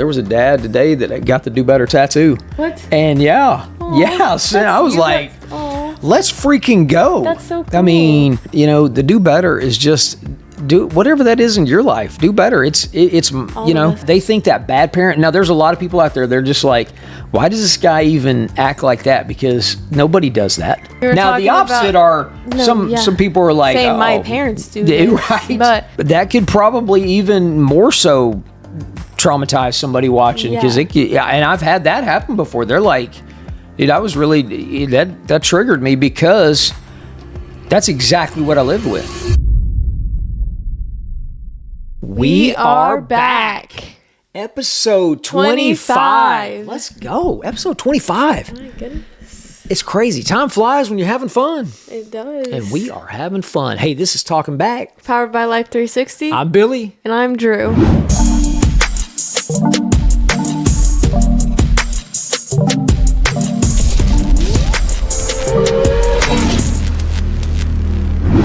There was a dad today that got the Do Better tattoo. What? And so I was like, let's freaking go. That's so cool. I mean, the Do Better is just do whatever that is in your life. Do better. It's they think that bad parent. Now, there's a lot of people out there, they're just like, why does this guy even act like that? Because nobody does that. Now, the opposite some people are like, saying my parents do this, right? But that could probably even more so traumatize somebody watching, because and I've had that happen before. They're like, dude, I was really, that triggered me because that's exactly what I lived with. We are back. Episode 25. Let's go. Episode 25. My goodness. It's crazy. Time flies when you're having fun. It does. And we are having fun. Hey, this is Talking.Back. Powered by Life 360. I'm Billy. And I'm Drew.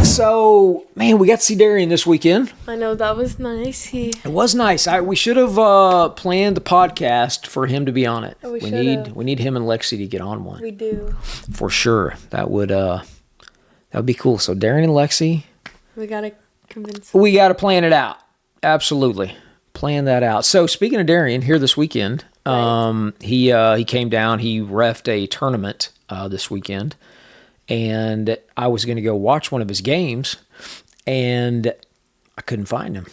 So, man, we got to see Darian this weekend. I know, that was nice. It was nice. We should have planned the podcast for him to be on it. We need him and Lexi to get on one. We do. For sure. That would be cool. So Darian and Lexi, We gotta convince them. we got to plan it out. Absolutely. Plan that out. So speaking of Darian, here this weekend, he came down, he reffed a tournament this weekend. And I was going to go watch one of his games, and I couldn't find him.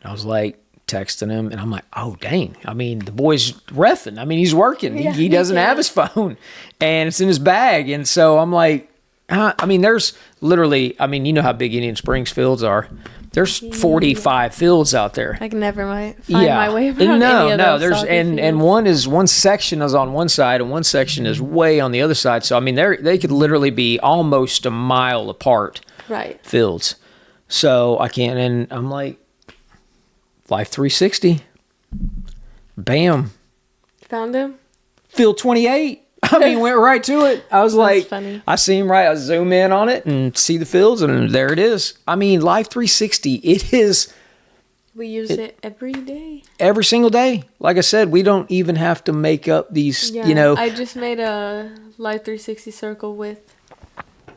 I was like texting him, and I'm like, oh, dang. I mean, the boy's reffing. I mean, he's working. Yeah, he doesn't have his phone, and it's in his bag. And so I'm like, there's literally, you know how big Indian Springs fields are. There's 45 fields out there. I can never find my way around no, any of no. those There's and one section is on one side and one section is way on the other side. So they could literally be almost a mile apart. Right. Fields. So I can't. And I'm like, Life 360. Bam. Found him. Field 28. Went right to it. I was like, funny. I see him right. I zoom in on it and see the fields, and there it is. Life 360, it is. We use it every day. Every single day. Like I said, we don't even have to make up these, I just made a Life 360 circle with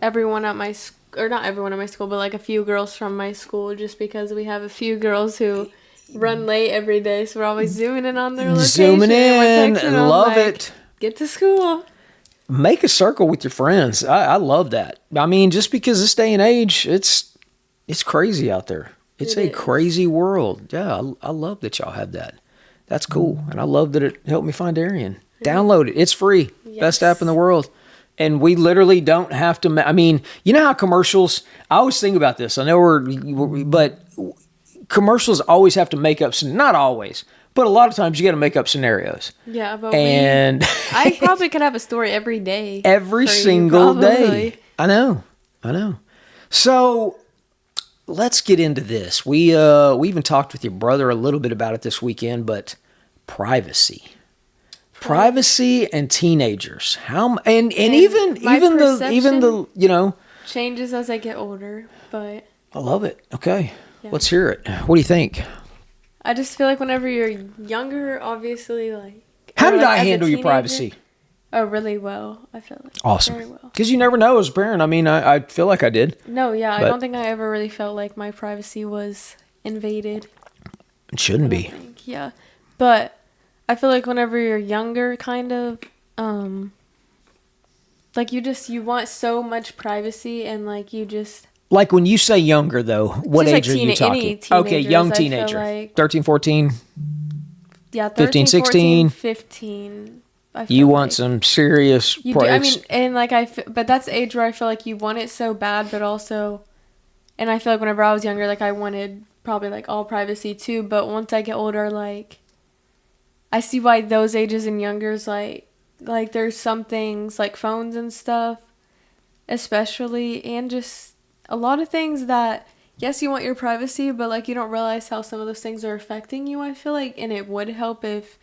everyone at my school, or not everyone at my school, but like a few girls from my school, just because we have a few girls who run late every day, so we're always zooming in on their location. Zooming in, love it. Get to school. Make a circle with your friends. I love that. Just because this day and age, it's crazy out there. It's a crazy world. Yeah, I love that y'all have that. That's cool. And I love that it helped me find Darian. Download it. It's free. Yes. Best app in the world. And we literally don't have to... you know how commercials... I always think about this. I know but commercials always have to make up... Not always. But a lot of times you got to make up scenarios. Yeah, but I probably could have a story every day. Every single day. I know. So let's get into this. We even talked with your brother a little bit about it this weekend, but privacy and teenagers. Even the changes as I get older, but I love it. Okay, Let's hear it. What do you think? I just feel like whenever you're younger, obviously, how did I handle your privacy? Oh, really well. I feel like awesome. Very well. Because you never know as a parent. I feel like I did. No, yeah, I don't think I ever really felt like my privacy was invaded. It shouldn't be. Yeah, but I feel like whenever you're younger, kind of, you want so much privacy, and you just. Like when you say younger, though, what age are you talking? Okay, young teenager. 13, 14? Yeah, 13, 15, 16? 15. You want some serious... but that's the age where I feel like you want it so bad, but also... And I feel like whenever I was younger, I wanted probably, all privacy, too. But once I get older, I see why those ages and youngers, there's some things, like phones and stuff, especially, and just... a lot of things that, yes, you want your privacy, but you don't realize how some of those things are affecting you, I feel like. And it would help if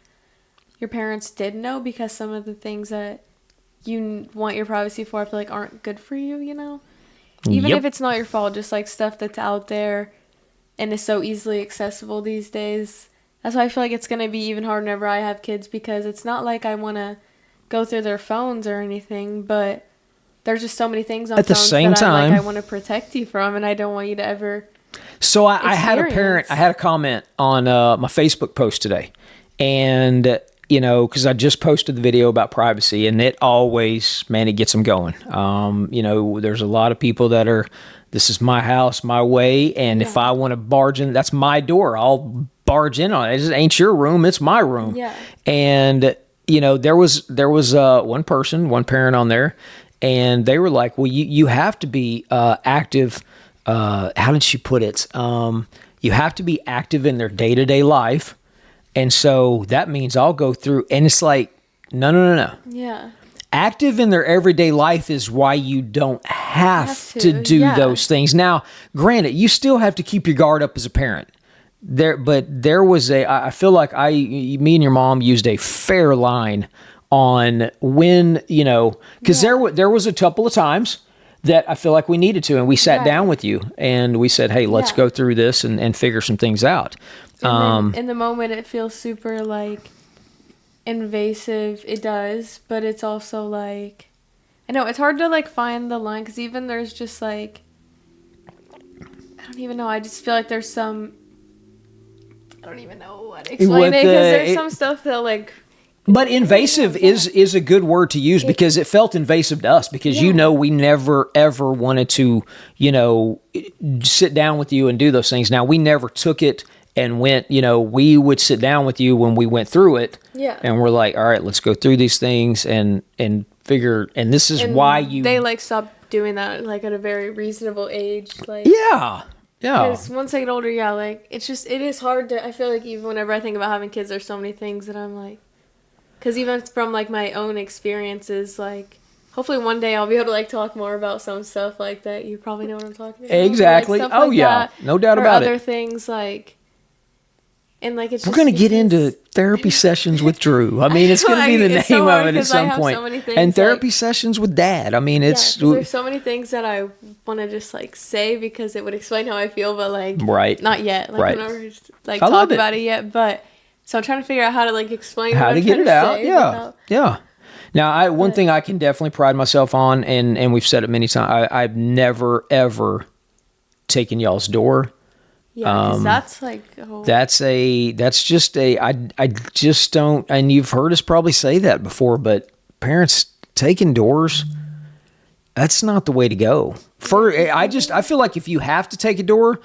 your parents did know, because some of the things that you want your privacy for, I feel like aren't good for you, Even if it's not your fault, just stuff that's out there and is so easily accessible these days. That's why I feel like it's gonna be even harder whenever I have kids, because it's not like I want to go through their phones or anything, but there's just so many things on At the phones same that time, I want to protect you from, and I don't want you to ever. So I had a comment on my Facebook post today, and because I just posted the video about privacy, and it always, man, it gets them going. There's a lot of people that are, this is my house, my way, and if I want to barge in, that's my door. I'll barge in on it. It just ain't your room, it's my room. Yeah. And there was one parent on there, and they were like, well, you have to be active. How did she put it? You have to be active in their day-to-day life. And so that means I'll go through, and it's like, no. Yeah. Active in their everyday life is why you don't have to do those things. Now, granted, you still have to keep your guard up as a parent. But there was I feel like me and your mom used a fair line on when, because there was a couple of times that I feel like we needed to, and we sat down with you and we said, hey, let's go through this and figure some things out. And then in the moment, it feels super like invasive. It does, but it's also like, I know it's hard to like find the line, because even there's just like, I don't even know. I just feel like there's some, I don't even know what to explain it, because there's some stuff that like. But invasive is a good word to use, because it felt invasive to us, because we never ever wanted to sit down with you and do those things. Now, we never took it and went, we would sit down with you when we went through it, and we're like, all right, let's go through these things and figure, and this is why they like stopped doing that like at a very reasonable age, like yeah. Because once I get older, like it is hard to. I feel like even whenever I think about having kids, there's so many things that I'm like. Because even from, like, my own experiences, like, hopefully one day I'll be able to, like, talk more about some stuff like that. You probably know what I'm talking about. Exactly. Like, oh, like yeah. That. No doubt about it. Other things, like, and, like, it's We're going to get into therapy sessions with Drew. I mean, it's going to be the name of it at some point. So and therapy sessions with Dad. I mean, it's... there's so many things that I want to just, like, say because it would explain how I feel, but, like, not yet. Like, right. I'm not like, talk about it yet, but... So I'm trying to figure out how to like explain how to get it out. Yeah. Now, one thing I can definitely pride myself on, and we've said it many times, I've never ever taken y'all's door. Yeah, because that's like that's just I just don't. And you've heard us probably say that before, but parents taking doors, that's not the way to go. I feel like if you have to take a door,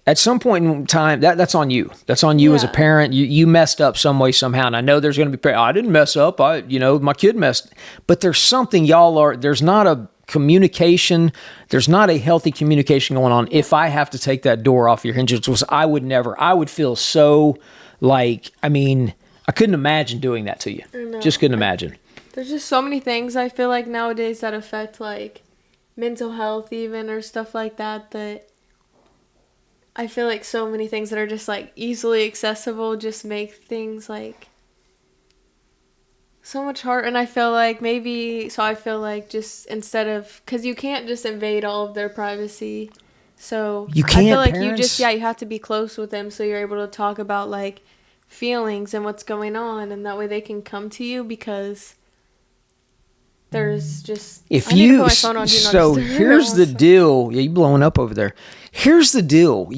at some point in time, that's on you. That's on you as a parent. You messed up some way, somehow. And I know there's going to be, I didn't mess up. My kid messed. But there's something there's not a communication. There's not a healthy communication going on. If I have to take that door off your hinges, I would feel so like, I couldn't imagine doing that to you. Just couldn't imagine. There's just so many things I feel like nowadays that affect like mental health even or stuff like that I feel like so many things that are just, like, easily accessible just make things, like, so much harder. And I feel like just instead of... Because you can't just invade all of their privacy. So you can't, I feel like parents? you have to be close with them so you're able to talk about, like, feelings and what's going on. And that way they can come to you because... There's just... Here's the deal. Yeah, you blowing up over there. Here's the deal.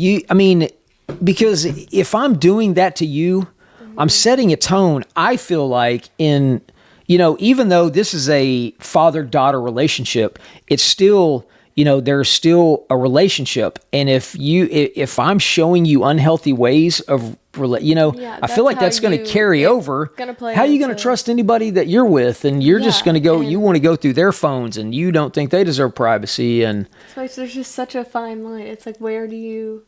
Because if I'm doing that to you, I'm setting a tone. I feel like even though this is a father-daughter relationship, it's still, there's still a relationship. And if I'm showing you unhealthy ways of, I feel like that's going to carry over. How are you going to trust anybody that you're with? And you're just going to go, you want to go through their phones and you don't think they deserve privacy. And so there's just such a fine line. It's like, where do you...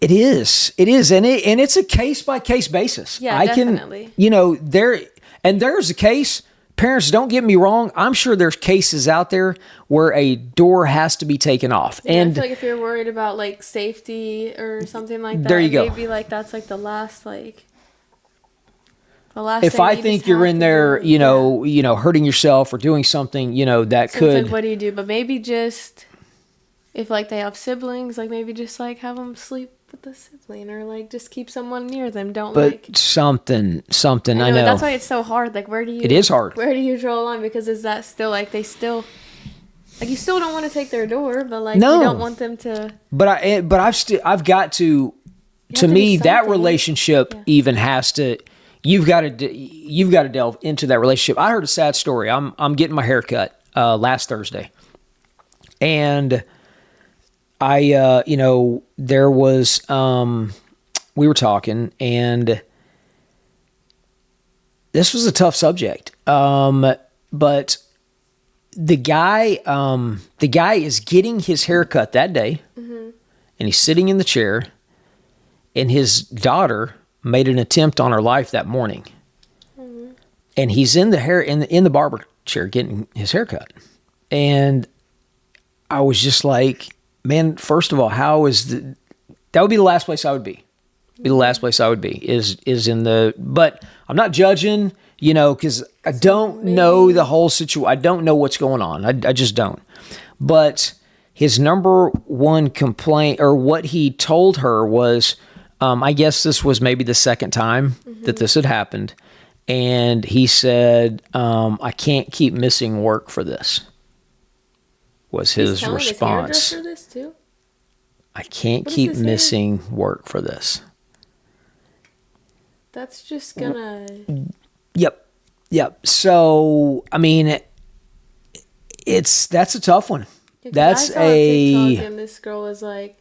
It is. And it's a case by case basis. Yeah, definitely. There's a case. Parents, don't get me wrong. I'm sure there's cases out there where a door has to be taken off. Yeah, and I feel like if you're worried about like safety or something like that, there you go. Maybe like that's like the last. If I think you're in there, hurting yourself or doing something, that could. It's like, what do you do? But maybe just if like they have siblings, like maybe just like have them sleep with the sibling, or like just keep someone near them. Don't But like something. I know. That's why it's so hard. Like, where do you? It is hard. Where do you draw a line? Because is that still like they still, like you still don't want to take their door, but like No. you don't want them to. But I've got to. To me, that relationship even has to. You've got to delve into that relationship. I heard a sad story. I'm getting my hair cut last Thursday, and I there was we were talking, and this was a tough subject. But the guy is getting his hair cut that day, and he's sitting in the chair, and his daughter made an attempt on her life that morning, and he's in the barber chair getting his hair cut, and I was just like, man, first of all, that would be the last place I would be. Be the last place I would be is in the. But I'm not judging, because I don't know the whole situation. I don't know what's going on. I just don't. But his number one complaint, or what he told her, was, I guess this was maybe the second time that this had happened, and he said, "I can't keep missing work for this." Was his response? His hairdresser this too? I can't keep missing work for this. That's just gonna. Yep. So I mean, that's a tough one. That's I saw a TikTok, and this girl was like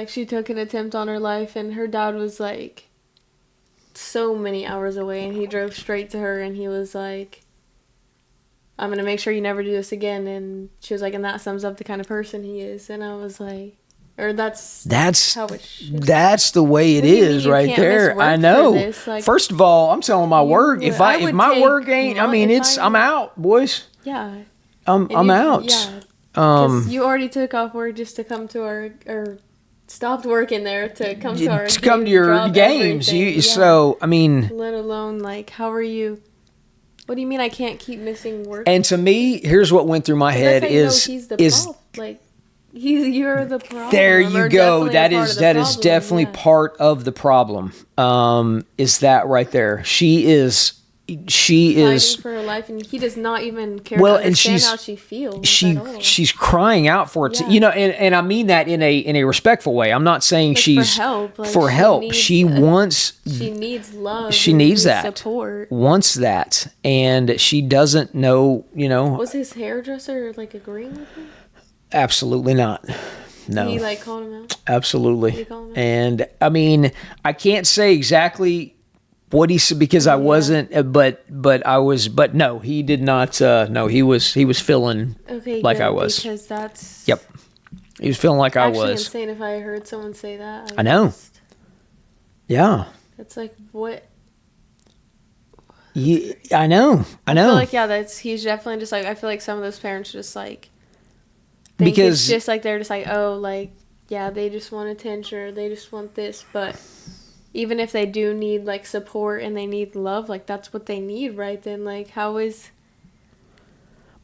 she took an attempt on her life, and her dad was like so many hours away, and he drove straight to her, and he was like, "I'm gonna make sure you never do this again." And she was like, and that sums up the kind of person he is. And I was like, or that's how it should. That's the way it is right there. I know. Like, first of all, I'm telling my work. If my work ain't, I'm out, boys. Yeah. I'm out. Yeah. Because you already took off work just to come to or stopped working there to come to your games. So I mean, let alone like, how are you? What do you mean I can't keep missing work? And to me, here's what went through my head he's the problem. Like, you're the problem. There you go. That is definitely part of the problem. Is that right there? She is fighting for her life, and he does not even care to understand how she feels. She's crying out for it, and I mean that in a respectful way. I'm not saying she's for help. She needs love. She needs that support. Wants that, and she doesn't know. Was his hairdresser like agreeing with him? Absolutely not. No. Did he call him out? Absolutely. Did he call him out? And I mean, I can't say exactly what he said because I wasn't, but no, he did not. No, he was feeling like I was. Because that's. Yep. He was feeling like I was. Actually insane if I heard someone say that. I know. Yeah. It's like, what? I know. I feel like, he's definitely just like, I feel like some of those parents just like. Because it's just like they're just like, oh, like, yeah, they just want attention or they just want this, but even if they do need like support and they need love, like that's what they need, right? Then like, how is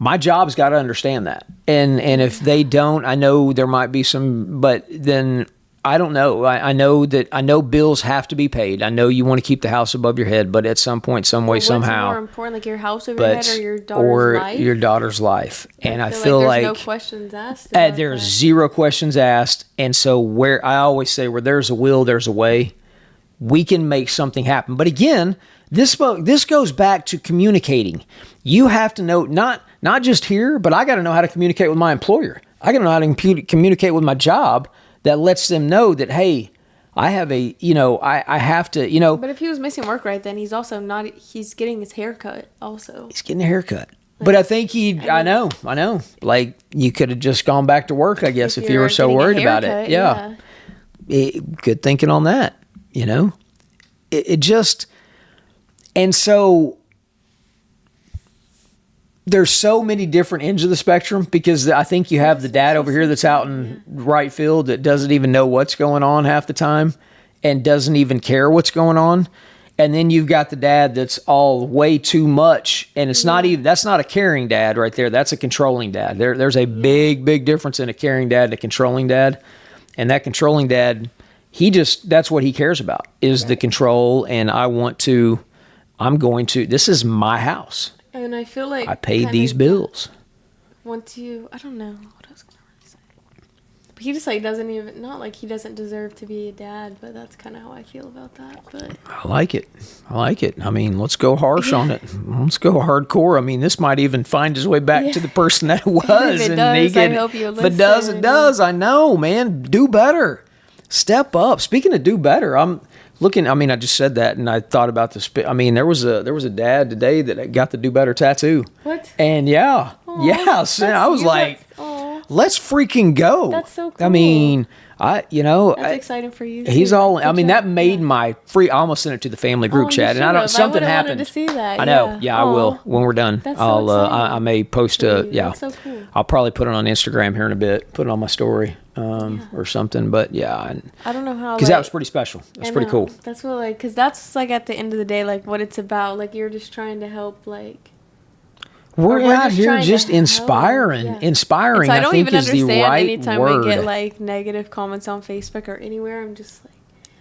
my job's got to understand that, and if they don't, I know there might be some, but then I don't know. I know bills have to be paid. I know you want to keep the house above your head, but at some point, some way, somehow. What's more important, like your house over your head or your daughter's life? And I feel like there's no questions asked. There's zero questions asked, and so where I always say, where there's a will, there's a way. We can make something happen. But again, this goes back to communicating. You have to know not just here, but I got to know how to communicate with my employer. I got to know how to communicate with my job. That lets them know that, hey, I have I have to, But if he was missing work right then, he's also not, he's getting his hair cut also. He's getting a haircut. But I think I know. Like, you could have just gone back to work, I guess, if you were so worried about it. Yeah. Good thinking on that, It just, and so there's so many different ends of the spectrum, because I think you have the dad over here that's out in right field that doesn't even know what's going on half the time and doesn't even care what's going on. And then you've got the dad that's all way too much, and it's not even, that's not a caring dad right there. That's a controlling dad. There's a big difference in a caring dad and a controlling dad. And that controlling dad, that's what he cares about, is the control. And this is my house. And I feel like I paid these bills. I don't know what I was going to really say. But he just like doesn't even, not like he doesn't deserve to be a dad, but that's kind of how I feel about that. But I like it. I mean, let's go harsh on it. Let's go hardcore. I mean, this might even find his way back to the person that it was. If it does, I hope you listen. If it does, it does. I know, man. Do better. Step up. Speaking of do better, I'm looking. I mean, I just said that, and I thought about this. I mean, there was a dad today that got the do better tattoo. What? And I was like, let's freaking go. That's so cool. I mean, that's exciting for you. He's all. I mean, that made my free. I almost sent it to the family group chat, and I don't. Something happened. To see that. I know. Yeah, I will when we're done. That's so I may post a. Yeah. That's so cool. I'll probably put it on Instagram here in a bit. Put it on my story, or something. But yeah, I don't know how. Because that was pretty special. That's pretty cool. That's what because that's like at the end of the day, like what it's about. Like you're just trying to help, like. We're out here just inspiring. Inspiring, so I don't think, even is the understand right anytime word. we get like negative comments on Facebook or anywhere. I'm just like,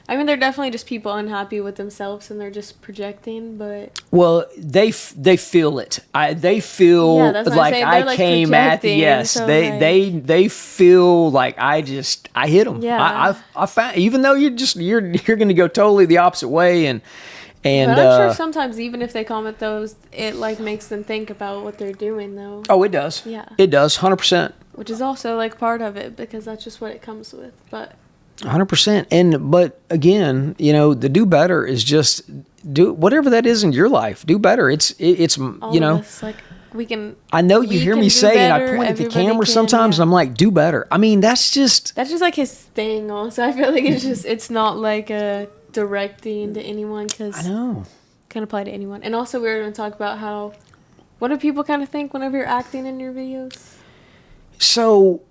I mean, they're definitely just people unhappy with themselves and they're just projecting. But they feel it. They feel like I came at so they feel like I hit them. Yeah. I found, even though you're going to go totally the opposite way and. But I'm sure sometimes even if they comment those, it like makes them think about what they're doing though. Oh, it does. Yeah. It does, 100%. Which is also like part of it because that's just what it comes with. But 100%. But again, the do better is just do whatever that is in your life. Do better. It's all of us, like we can. I know you hear me say, and I point at the camera sometimes, and I'm like, do better. I mean, that's just like his thing. Also, I feel like it's not like a directing to anyone because I know can apply to anyone. And also we were going to talk about what do people kind of think whenever you're acting in your videos. So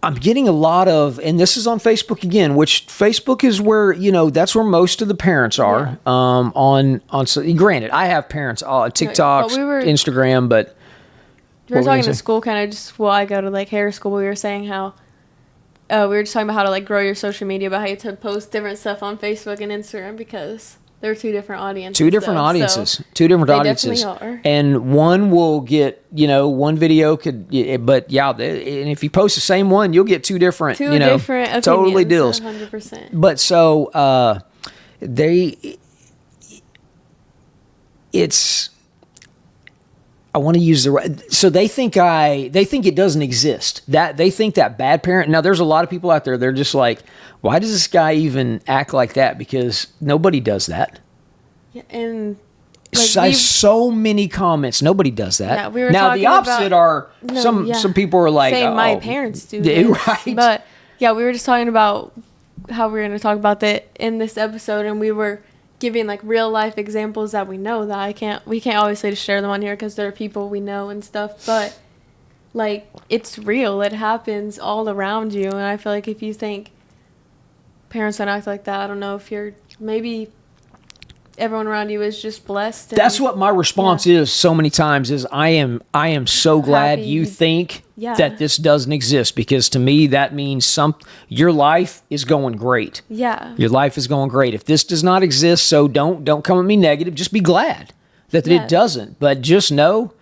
I'm getting a lot of, and this is on Facebook again, which Facebook is where that's where most of the parents are. So granted, I have parents TikTok, Instagram, but we were talking to school kind of just I go to like hair school. We were saying how we were just talking about how to like grow your social media, about how you to post different stuff on Facebook and Instagram because they're two different audiences. Two different audiences. Definitely are. And one will get, one video could, but and if you post the same one, you'll get two different opinions, totally deals. 100%. But so I want to use so they think it doesn't exist. That they think that bad parent. Now there's a lot of people out there. They're just like, why does this guy even act like that? Because nobody does that. Yeah, and so many comments. Nobody does that. Yeah, we were now talking the opposite about, some people are like, saying my parents do this. Right. But yeah, we were just talking about how we were going to talk about that in this episode, and we were giving like real life examples that we know that we can't obviously just share them on here because they're people we know and stuff, but like it's real. It happens all around you, and I feel like if you think parents don't act like that, I don't know if you're maybe everyone around you is just blessed. That's what my response is so many times is I am so glad you think that this doesn't exist, because to me that means your life is going great. Yeah. Your life is going great. If this does not exist, so don't come at me negative. Just be glad that it doesn't. But just know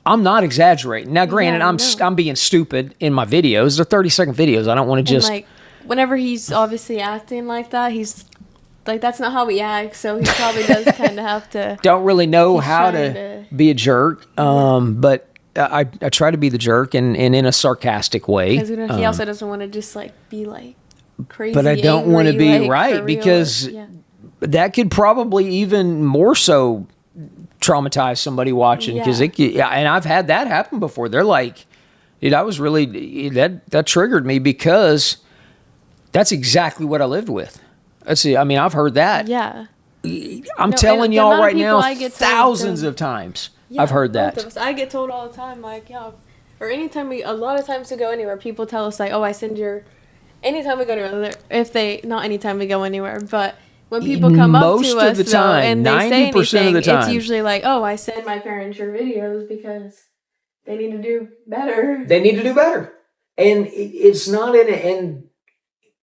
I'm not exaggerating. Now granted, I'm being stupid in my videos. They're 30-second videos. I don't want to just like whenever he's obviously acting like that, he's like, that's not how we act, so he probably does kind of have to. Don't really know how to be a jerk, but I try to be the jerk and in a sarcastic way. Because he also doesn't want to just like be like crazy. But I don't want to be like, because that could probably even more so traumatize somebody watching. Because and I've had that happen before. They're like, dude, I was really that triggered me because that's exactly what I lived with. Let's see. I mean, I've heard that. Yeah. I'm telling y'all right now, thousands of times I've heard that. I get told all the time, like, or anytime a lot of times to go anywhere, people tell us, like, oh, anytime we go anywhere, not anytime we go anywhere, but when people come up to us, and they say anything, it's usually like, oh, I send my parents your videos because they need to do better. They need to do better. And it's not in it. And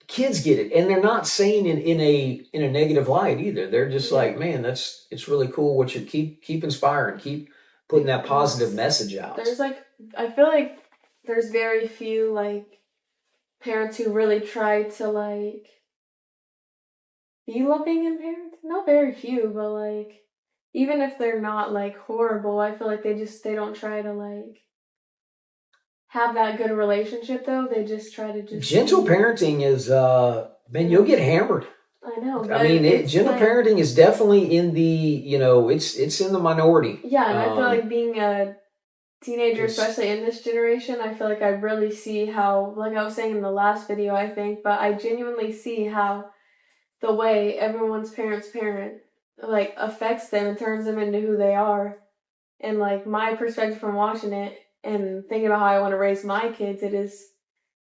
kids get it, and they're not saying in a negative light either. They're just like, man, it's really cool what you keep inspiring, keep putting that positive message out. There's I feel like there's very few like parents who really try to like be loving in parents. Not very few, but like even if they're not like horrible, I feel like they don't try to like have that good relationship though. They just try to just gentle parenting is man, you'll get hammered. I know. I mean, gentle parenting is definitely in the it's in the minority. Yeah, and I feel like being a teenager, especially in this generation, I feel like I really see how, like I was saying in the last video, I think, but I genuinely see how the way everyone's parent like affects them and turns them into who they are. And like my perspective from watching it and thinking about how I want to raise my kids, it is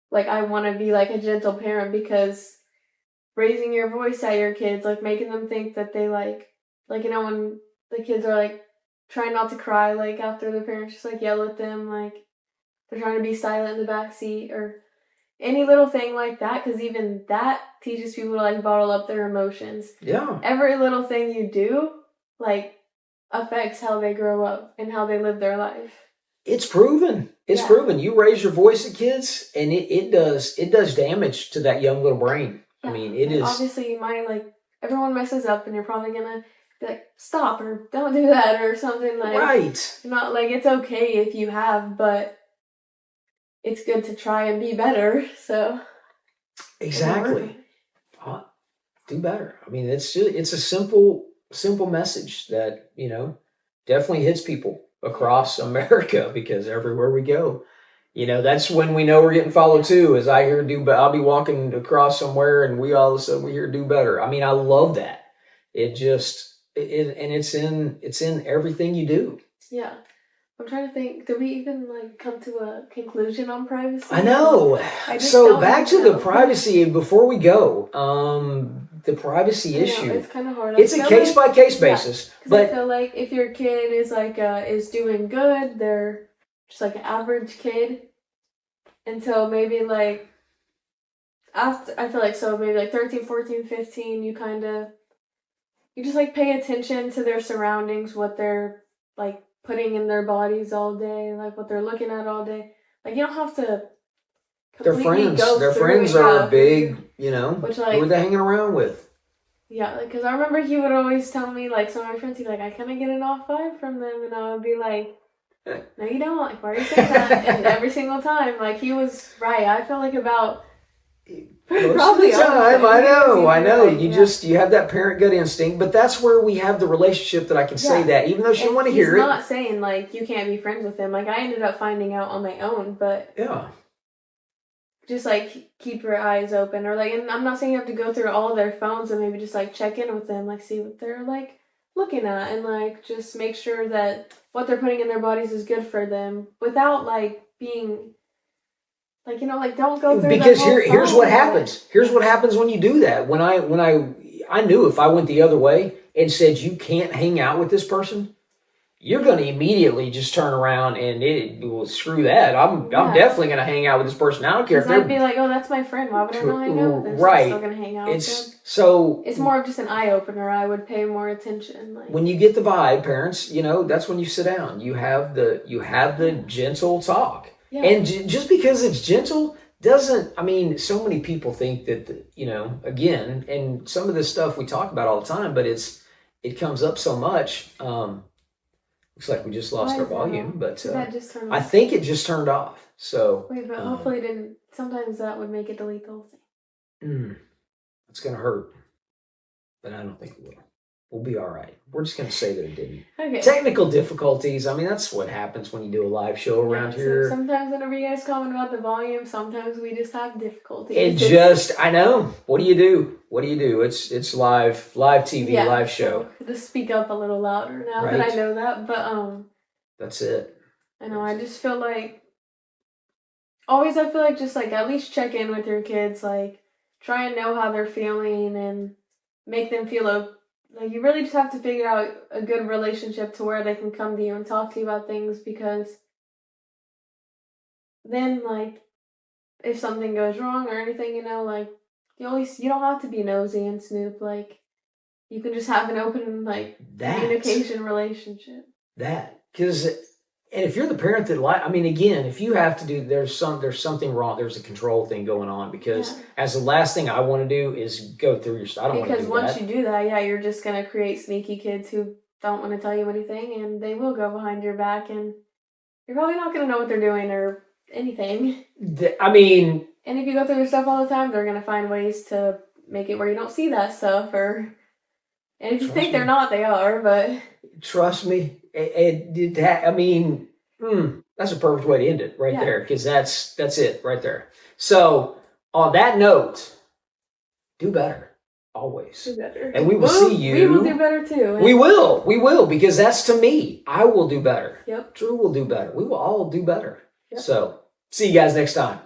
like I want to be like a gentle parent, because raising your voice at your kids, like making them think that they like when the kids are like trying not to cry, like after their parents just like yell at them, like they're trying to be silent in the back seat or any little thing like that, because even that teaches people to like bottle up their emotions. Yeah. Every little thing you do like affects how they grow up and how they live their life. It's proven. It's proven. You raise your voice at kids, and it does damage to that young little brain. Yeah. I mean, it is. Obviously, you might like everyone messes up, and you're probably gonna be like, stop or don't do that or something like. Right. Not like it's okay if you have, but it's good to try and be better. So. Exactly. Do better. I mean, it's a simple message that definitely hits people across America, because everywhere we go, that's when we know we're getting followed too. As I hear I'll be walking across somewhere and all of a sudden we hear do better. I mean, I love that. It just and it's in everything you do. Yeah. I'm trying to think, did we even like come to a conclusion on privacy? I know. So back to the privacy before we go. The privacy issue. It's kind of hard. It's a case by case basis. But I feel like if your kid is like is doing good, they're just like an average kid. And so maybe like after, I feel like so maybe like 13, 14, 15, you just like pay attention to their surroundings, what they're like putting in their bodies all day, like what they're looking at all day. Like you don't have to their friends are big, which, like, who are they hanging around with? Yeah, like, because I remember he would always tell me, like, some of my friends, he'd be like, I kind of get an off vibe from them, and I would be like, no, you don't, like, why are you saying that? And every single time, like, he was right. I feel like about probably of the time, I know. Like, you have that parent gut instinct, but that's where we have the relationship that I can say that, even though she didn't want to hear it. He's not saying, like, you can't be friends with him. Like, I ended up finding out on my own, but yeah. Just, like, keep your eyes open. Or, like, and I'm not saying you have to go through all of their phones and maybe just, like, check in with them. Like, see what they're, like, looking at. And, like, just make sure that what they're putting in their bodies is good for them. Without, like, being, like, like, don't go through because here's what happens. Here's what happens when you do that. When I knew if I went the other way and said, you can't hang out with this person, you're going to immediately just turn around and screw that. I'm definitely going to hang out with this person. I don't care if I'd be like, oh, that's my friend. Why would I not hang out with them? Right. I'm still going to hang out with them. So it's more of just an eye opener. I would pay more attention. Like, when you get the vibe, parents, that's when you sit down. You have the gentle talk. Yeah. And just because it's gentle doesn't. I mean, so many people think that again, and some of this stuff we talk about all the time, but it comes up so much. Looks like we just lost our volume, but I think it just turned off. So wait, but hopefully it didn't. Sometimes that would make it delete the whole thing. It's gonna hurt, but I don't think it will. We'll be all right. We're just gonna say that it didn't. Okay. Technical difficulties. I mean, that's what happens when you do a live show around here. So sometimes whenever you guys comment about the volume, sometimes we just have difficulties. I know. What do you do? It's live TV, live show. So just speak up a little louder now that I know that. But that's it. I know. I just feel like I feel like just like at least check in with your kids, like try and know how they're feeling and make them feel like you really just have to figure out a good relationship to where they can come to you and talk to you about things, because then, like, if something goes wrong or anything, like, You don't have to be nosy and snoop. Like, you can just have an open, like, communication relationship. Because, and if you're the parent that again, if you have to do, there's something wrong. There's a control thing going on, because as the last thing I want to do is go through your stuff. I don't want to do that. Because once you do that, you're just going to create sneaky kids who don't want to tell you anything, and they will go behind your back, and you're probably not going to know what they're doing or anything. And if you go through their stuff all the time, they're going to find ways to make it where you don't see that stuff. And if you think they're not, they are. But trust me, that's a perfect way to end it right there, because that's it right there. So on that note, do better. Always. Do better. And we will see you. We will do better too. We will, because that's to me. I will do better. Yep. Drew will do better. We will all do better. Yep. So see you guys next time.